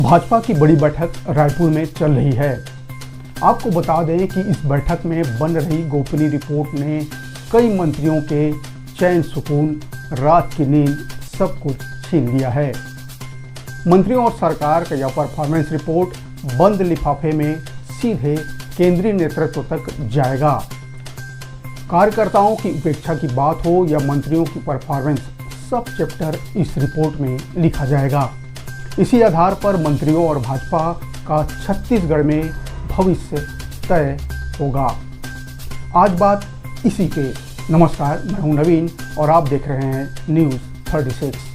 भाजपा की बड़ी बैठक रायपुर में चल रही है। आपको बता दें कि इस बैठक में बन रही गोपनीय रिपोर्ट ने कई मंत्रियों के चैन सुकून, रात की नींद सब कुछ छीन लिया है। मंत्रियों और सरकार का यह परफॉर्मेंस रिपोर्ट बंद लिफाफे में सीधे केंद्रीय नेतृत्व तक जाएगा। कार्यकर्ताओं की उपेक्षा की बात हो या मंत्रियों की परफॉर्मेंस, सब चैप्टर इस रिपोर्ट में लिखा जाएगा। इसी आधार पर मंत्रियों और भाजपा का छत्तीसगढ़ में भविष्य तय होगा। आज बात इसी पे। नमस्कार, मैं हूं नवीन और आप देख रहे हैं न्यूज़ 36।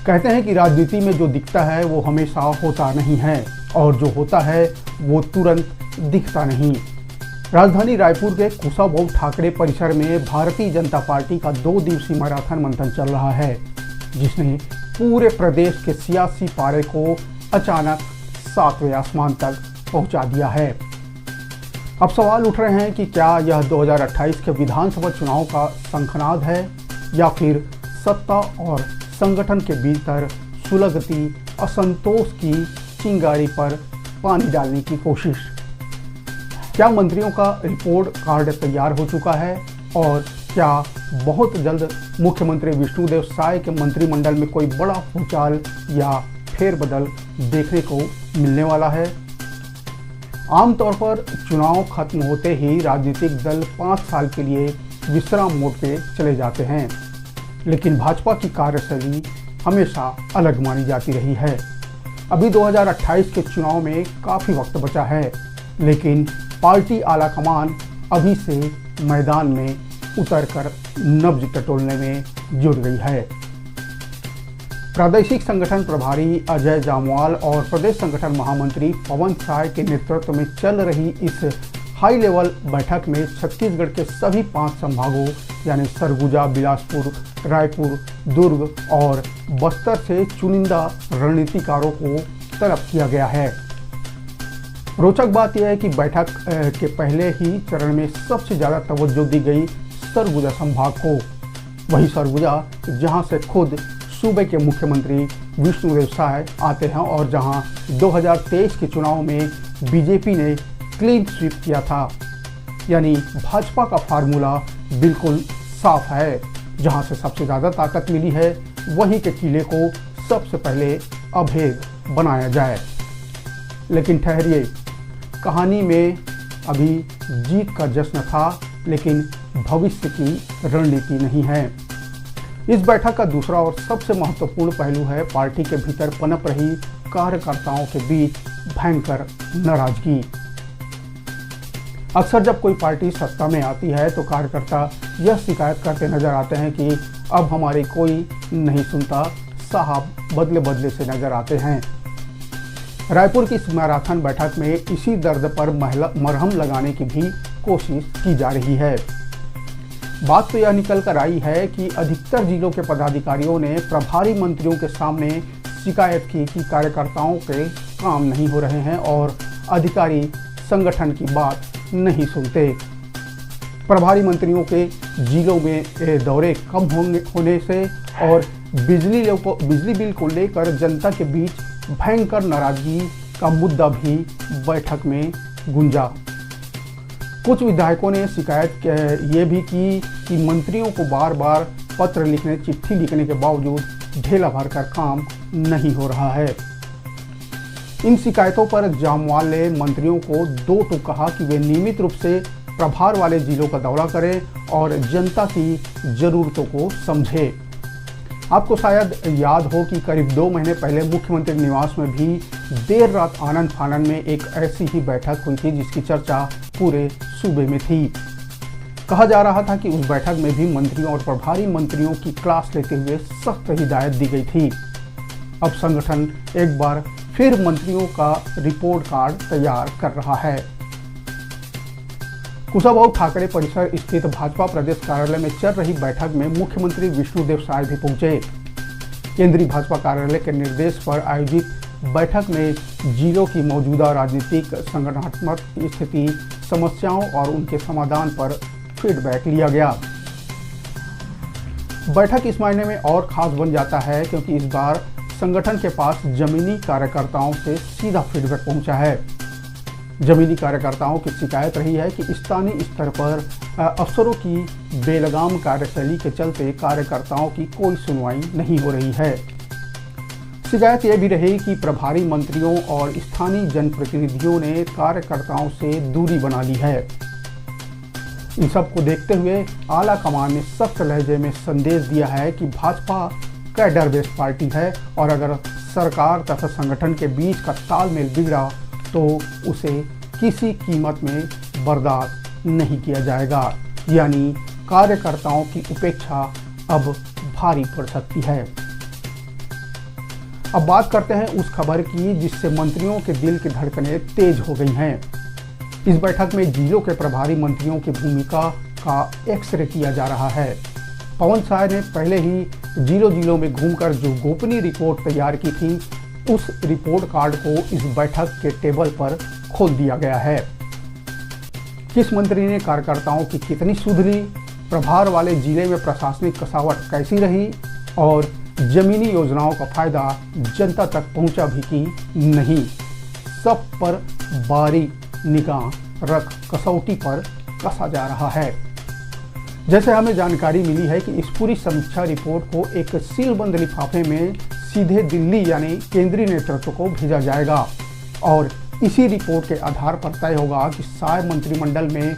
कहते हैं कि राजनीति में जो दिखता है वो हमेशा होता नहीं है और जो होता है वो तुरंत दिखता नहीं। राजधानी रायपुर के कुशाभाऊ ठाकरे परिसर में भारतीय जनता पार्टी का 2 दिवसीय मैराथन मंथन चल रहा है, जिसने पूरे प्रदेश के सियासी पारे को अचानक 7वें आसमान तक पहुंचा दिया है। अब सवाल उठ रहे हैं कि क्या यह 2028 के विधानसभा चुनाव का शंखनाद है या फिर सत्ता और संगठन के भीतर सुलगती असंतोष की चिंगारी पर पानी डालने की कोशिश। क्या मंत्रियों का रिपोर्ट कार्ड तैयार हो चुका है और क्या बहुत जल्द मुख्यमंत्री विष्णुदेव साय के मंत्रिमंडल में कोई बड़ा भूचाल या फेरबदल देखने को मिलने वाला है? आमतौर पर चुनाव खत्म होते ही राजनीतिक दल 5 साल के लिए विश्राम मोड पे चले जाते हैं, लेकिन भाजपा की कार्यशैली हमेशा अलग मानी जाती रही है। अभी 2028 के चुनाव में काफ़ी वक्त बचा है, लेकिन पार्टी आलाकमान अभी से मैदान में उतरकर नब्ज टटोलने में जुट गई है। प्रादेशिक संगठन प्रभारी अजय जामवाल और प्रदेश संगठन महामंत्री पवन साय के नेतृत्व में चल रही इस हाई लेवल बैठक में छत्तीसगढ़ के सभी 5 संभागों यानी सरगुजा, बिलासपुर, रायपुर, दुर्ग और बस्तर से चुनिंदा रणनीतिकारों को तलब किया गया है। रोचक बात यह है कि बैठक के पहले ही चरण में सबसे ज़्यादा तवज्जो दी गई सरगुजा संभाग को। वही सरगुजा जहां से खुद सूबे के मुख्यमंत्री विष्णुदेव साय आते हैं और जहां 2023 के चुनाव में बीजेपी ने क्लीन स्वीप किया था, यानी भाजपा का फार्मूला बिल्कुल साफ है। जहां से सबसे ज़्यादा ताकत मिली है वहीं के किले को सबसे पहले अभेद बनाया जाए। लेकिन ठहरिए, कहानी में अभी जीत का जश्न था, लेकिन भविष्य की रणनीति नहीं है। इस बैठक का दूसरा और सबसे महत्वपूर्ण पहलू है पार्टी के भीतर पनप रही कार्यकर्ताओं के बीच भयंकर नाराजगी। अक्सर जब कोई पार्टी सत्ता में आती है तो कार्यकर्ता यह शिकायत करते नजर आते हैं कि अब हमारी कोई नहीं सुनता, साहब बदले बदले से नजर आते हैं। रायपुर की इस मैराथन बैठक में इसी दर्द पर मरहम लगाने की भी कोशिश की जा रही है। बात तो यह निकल कर आई है कि अधिकतर जिलों के पदाधिकारियों ने प्रभारी मंत्रियों के सामने शिकायत की कि कार्यकर्ताओं के काम नहीं हो रहे हैं और अधिकारी संगठन की बात नहीं सुनते। प्रभारी मंत्रियों के जिलों में दौरे कम होने से और बिजली बिल को लेकर जनता के बीच भयंकर नाराजगी का मुद्दा भी बैठक में गूंजा। कुछ विधायकों ने शिकायत ये भी की कि मंत्रियों को बार बार पत्र लिखने, चिट्ठी लिखने के बावजूद ढेला भरकर काम नहीं हो रहा है। इन शिकायतों पर जामवाल ने मंत्रियों को 2 टूक कहा कि वे नियमित रूप से प्रभार वाले जिलों का दौरा करें और जनता की ज़रूरतों को समझें। आपको शायद याद हो कि करीब 2 महीने पहले मुख्यमंत्री निवास में भी देर रात आनंद फानन में एक ऐसी ही बैठक हुई थी जिसकी चर्चा पूरे सूबे में थी। कहा जा रहा था कि उस बैठक में भी मंत्रियों और प्रभारी मंत्रियों की क्लास लेते हुए सख्त हिदायत दी गई थी। अब संगठन एक बार फिर मंत्रियों का रिपोर्ट कार्ड तैयार कर रहा है। कुशाभाऊ ठाकरे परिसर स्थित भाजपा प्रदेश कार्यालय में चल रही बैठक में मुख्यमंत्री विष्णुदेव साय भी पहुंचे। केंद्रीय भाजपा कार्यालय के निर्देश पर आयोजित बैठक में जिलों की मौजूदा राजनीतिक संगठनात्मक स्थिति, समस्याओं और उनके समाधान पर फीडबैक लिया गया। बैठक इस महीने में और खास बन जाता है क्योंकि इस बार संगठन के पास जमीनी कार्यकर्ताओं से सीधा फीडबैक पहुंचा है। जमीनी कार्यकर्ताओं की शिकायत रही है कि स्थानीय स्तर पर अफसरों की बेलगाम कार्यशैली के चलते कार्यकर्ताओं की कोई सुनवाई नहीं हो रही है। शिकायत यह भी रही कि प्रभारी मंत्रियों और स्थानीय जनप्रतिनिधियों ने कार्यकर्ताओं से दूरी बना ली है। इन सब को देखते हुए आला कमान ने सख्त लहजे में संदेश दिया है कि भाजपा कैडर बेस्ड पार्टी है और अगर सरकार तथा संगठन के बीच का तालमेल बिगड़ा तो उसे किसी कीमत में बर्दाश्त नहीं किया जाएगा। यानी कार्यकर्ताओं की उपेक्षा अब भारी पड़ सकती है। अब बात करते हैं उस खबर की जिससे मंत्रियों के दिल की धड़कनें तेज हो गई हैं। इस बैठक में जिलों के प्रभारी मंत्रियों की भूमिका का एक्सरे किया जा रहा है। पवन साय ने पहले ही जिलों में घूमकर जो गोपनीय रिपोर्ट तैयार की थी, उस रिपोर्ट कार्ड को इस बैठक के टेबल पर खोल दिया गया है। किस मंत्री ने कार्यकर्ताओं की कितनी सुध ली, प्रभार वाले जिले में प्रशासनिक कसावट कैसी रही और जमीनी योजनाओं का फायदा जनता तक पहुंचा भी कि नहीं, सब पर बारीक निगाह रख कसौटी पर कसा जा रहा है। जैसे हमें जानकारी मिली है कि इस पूरी समीक्षा रिपोर्ट को एक सीलबंद लिफाफे में सीधे दिल्ली यानी केंद्रीय नेतृत्व को भेजा जाएगा और इसी रिपोर्ट के आधार पर तय होगा कि साय मंत्रिमंडल में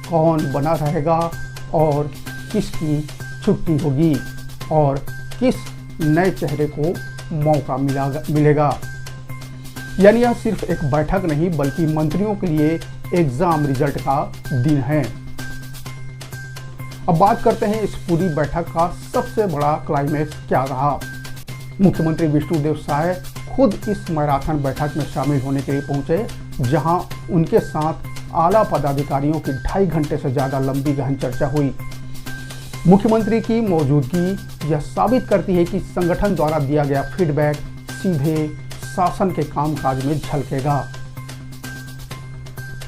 कौन बना रहेगा और किसकी छुट्टी होगी और किस नए चेहरे को मौका मिलेगा। यानी यह सिर्फ एक बैठक नहीं बल्कि मंत्रियों के लिए एग्जाम रिजल्ट का दिन है। अब बात करते हैं इस पूरी बैठक का सबसे बड़ा क्लाइमेक्स क्या रहा। मुख्यमंत्री विष्णुदेव साय खुद इस मैराथन बैठक में शामिल होने के लिए पहुंचे, जहां उनके साथ आला पदाधिकारियों की 2.5 घंटे से ज्यादा लंबी गहन चर्चा हुई। मुख्यमंत्री की मौजूदगी यह साबित करती है कि संगठन द्वारा दिया गया फीडबैक सीधे शासन के कामकाज में झलकेगा।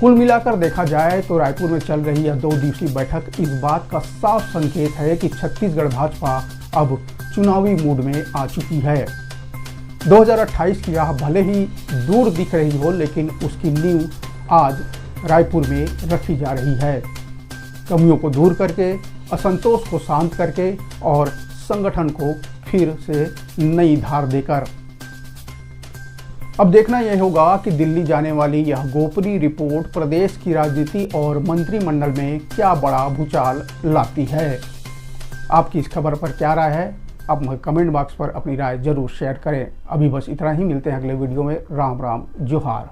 कुल मिलाकर देखा जाए तो रायपुर में चल रही यह 2 दिवसीय बैठक इस बात का साफ संकेत है कि छत्तीसगढ़ भाजपा अब चुनावी मूड में आ चुकी है। 2028 की राह भले ही दूर दिख रही हो, लेकिन उसकी नींव आज रायपुर में रखी जा रही है। कमियों को दूर करके, असंतोष को शांत करके और संगठन को फिर से नई धार देकर। अब देखना यह होगा कि दिल्ली जाने वाली यह गोपनीय रिपोर्ट प्रदेश की राजनीति और मंत्रिमंडल में क्या बड़ा भूचाल लाती है। आपकी इस खबर पर क्या राय है? आप कमेंट बॉक्स पर अपनी राय जरूर शेयर करें। अभी बस इतना ही, मिलते हैं अगले वीडियो में। राम राम, जोहार।